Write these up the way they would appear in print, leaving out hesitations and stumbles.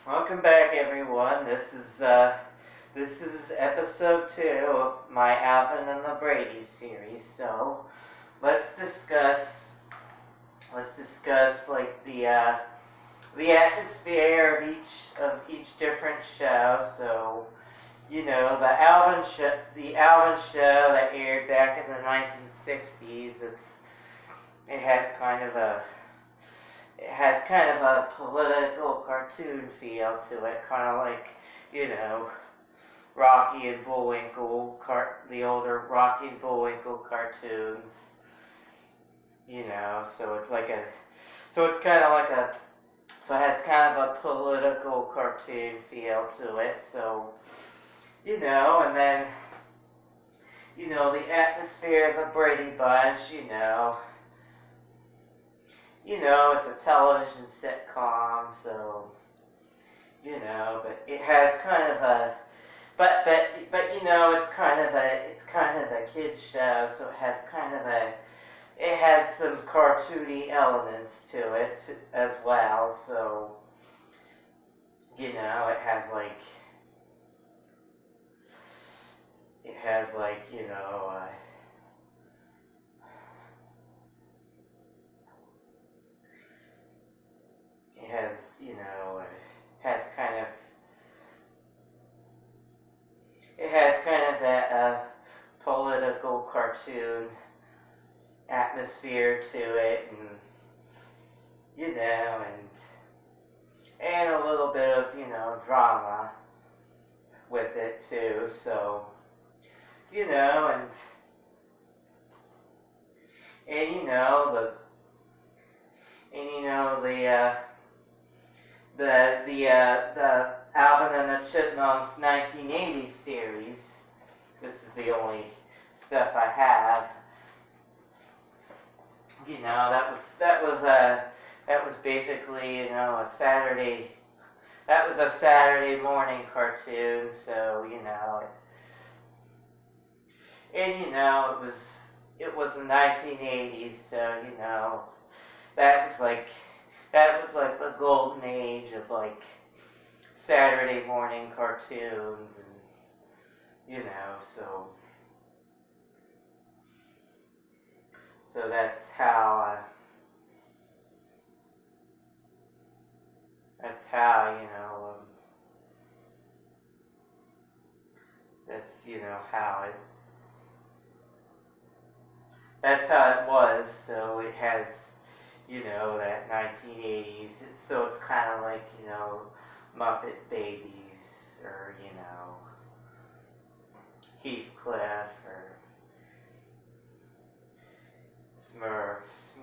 Welcome back, everyone. This is episode 2 of my Alvin and the Bradys series. So let's discuss like the atmosphere of each different show. So the Alvin show that aired back in the 1960s. It has kind of a political cartoon feel to it, kind of like, Rocky and Bullwinkle, the older Rocky and Bullwinkle cartoons. So it has kind of a political cartoon feel to it. So, and then, the atmosphere of the Brady Bunch, it's a television sitcom, so, but it has kind of a, it's kind of a kid show, so it has some cartoony elements to it as well, so, it has like, it has kind of that political cartoon atmosphere to it, and a little bit of, drama with it too, so, the Alvin and the Chipmunks 1980s series. This is the only stuff I have. That was basically, a Saturday. That was a Saturday morning cartoon. So it was the 1980s. So that was like the golden age of like Saturday morning cartoons, and so that's how that's how it was. So it has that 1980s, so it's kind of like Muppet Babies, or Heathcliff, or Smurfs,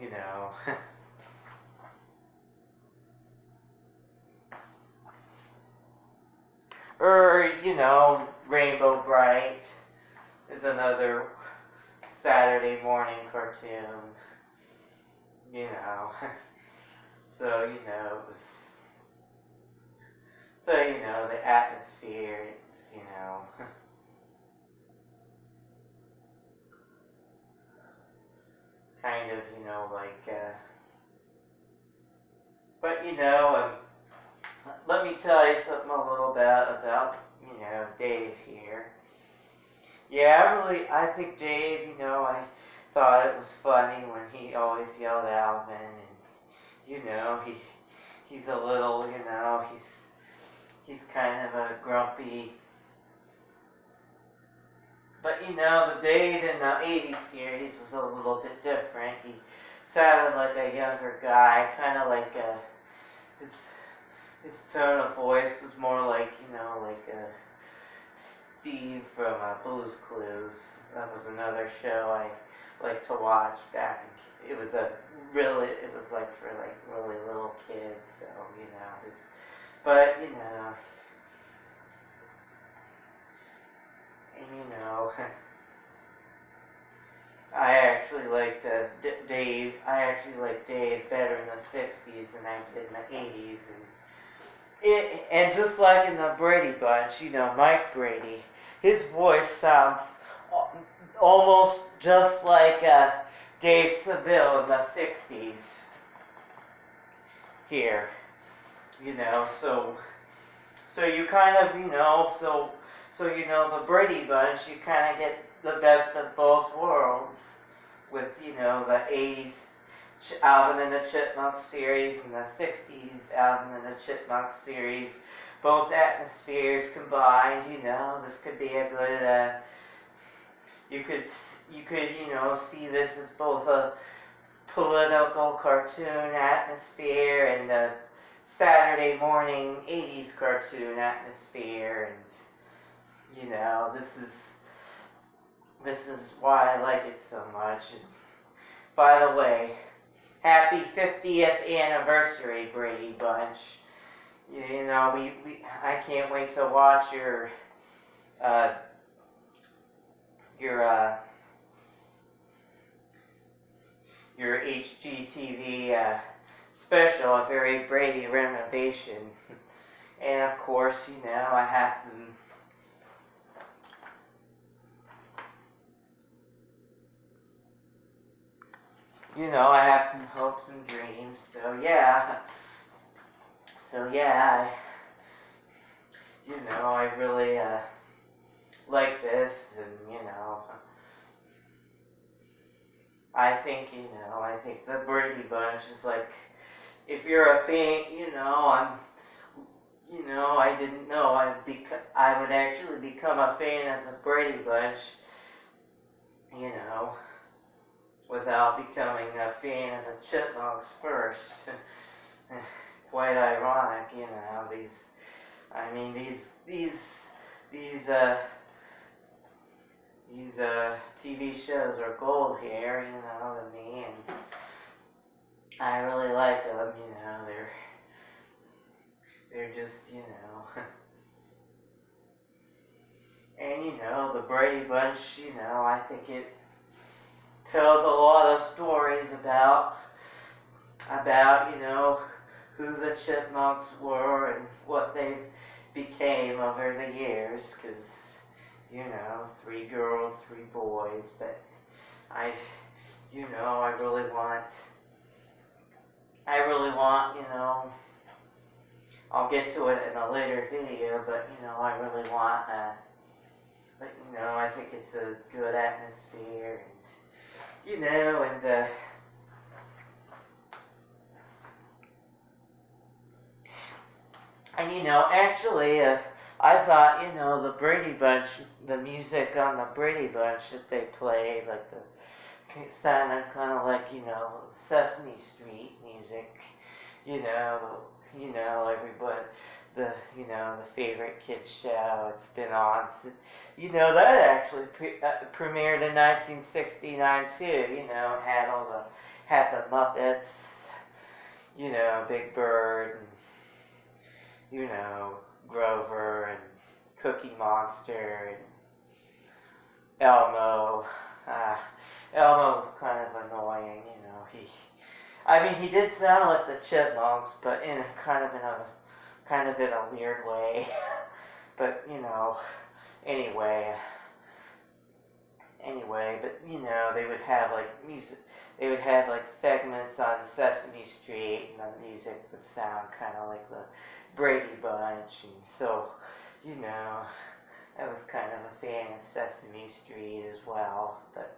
or Rainbow Bright is another Saturday morning cartoon. So it was. So the atmosphere. It's kind of like. But let me tell you something a little bit about Dave here. Yeah, I think Dave. I thought it was funny when he always yelled Alvin, and he's a little, he's kind of a grumpy. But the Dave in the 80s series was a little bit different. He sounded like a younger guy, kind of like his tone of voice was more like Steve from Blue's Clues. That was another show I like to watch back. It was like for like really little kids, so but and I actually liked Dave. I actually liked Dave better in the 60s than I did in the 80s, and just like in the Brady Bunch, Mike Brady, his voice sounds almost just like Dave Seville in the 60s here, so So you kind of, so the Brady Bunch, you kind of get the best of both worlds with, the 80s Alvin and the Chipmunks series and the 60s Alvin and the Chipmunks series. Both atmospheres combined, this could be a good, you could, see this as both a political cartoon atmosphere and a Saturday morning 80s cartoon atmosphere, and this is why I like it so much. And by the way, happy 50th anniversary, Brady Bunch. I can't wait to watch your HGTV special, a very Brady renovation. And of course, I have some I have some hopes and dreams. So yeah, I really like this, and I think the Brady Bunch is like, if you're a fan, I didn't know I would actually become a fan of the Brady Bunch, without becoming a fan of the Chipmunks first. Quite ironic, these TV shows are gold here, to me, and I really like them, they're just, and the Brady Bunch, I think it tells a lot of stories about who the Chipmunks were and what they became over the years, because 3 girls, 3 boys, but I really want, I'll get to it in a later video, but I really want, but I think it's a good atmosphere, and actually, I thought, the Brady Bunch, the music on the Brady Bunch that they played, like it sounded kind of like, Sesame Street music, everybody, the favorite kids show. It's been on, that actually premiered in 1969 too. Had the Muppets, Big Bird, and Grover and Cookie Monster and Elmo. Elmo was kind of annoying, he did sound like the Chipmunks, but in a kind of in a weird way. But anyway, but they would have like music. They would have like segments on Sesame Street, and the music would sound kind of like the Brady Bunch, and so I was kind of a fan of Sesame Street as well. But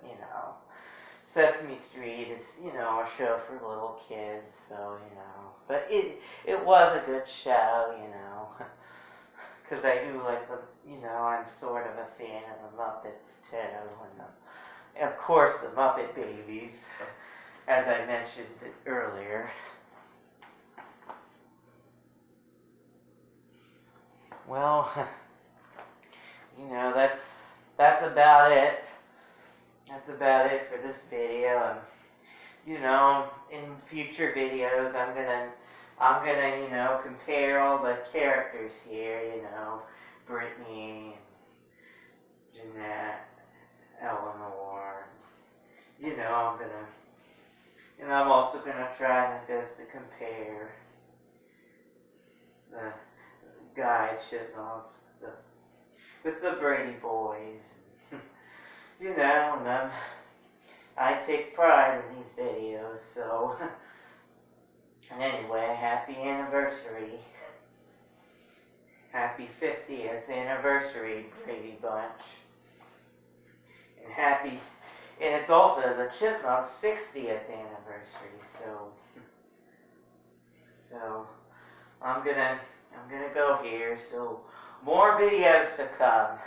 Sesame Street is a show for little kids, so but it was a good show, because I do like I'm sort of a fan of the Muppets too, and of course the Muppet Babies, as I mentioned earlier. Well, that's about it. That's about it for this video. And in future videos, I'm gonna compare all the characters here. Brittany, Jeanette, Eleanor. I'm also gonna try my best to compare the Guy Chipmunks with the Brady Boys. And I take pride in these videos, so. And anyway, happy anniversary. Happy 50th anniversary, Brady Bunch. And it's also the Chipmunks' 60th anniversary, so I'm gonna go here, so more videos to come.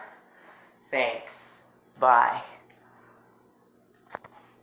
Thanks. Bye.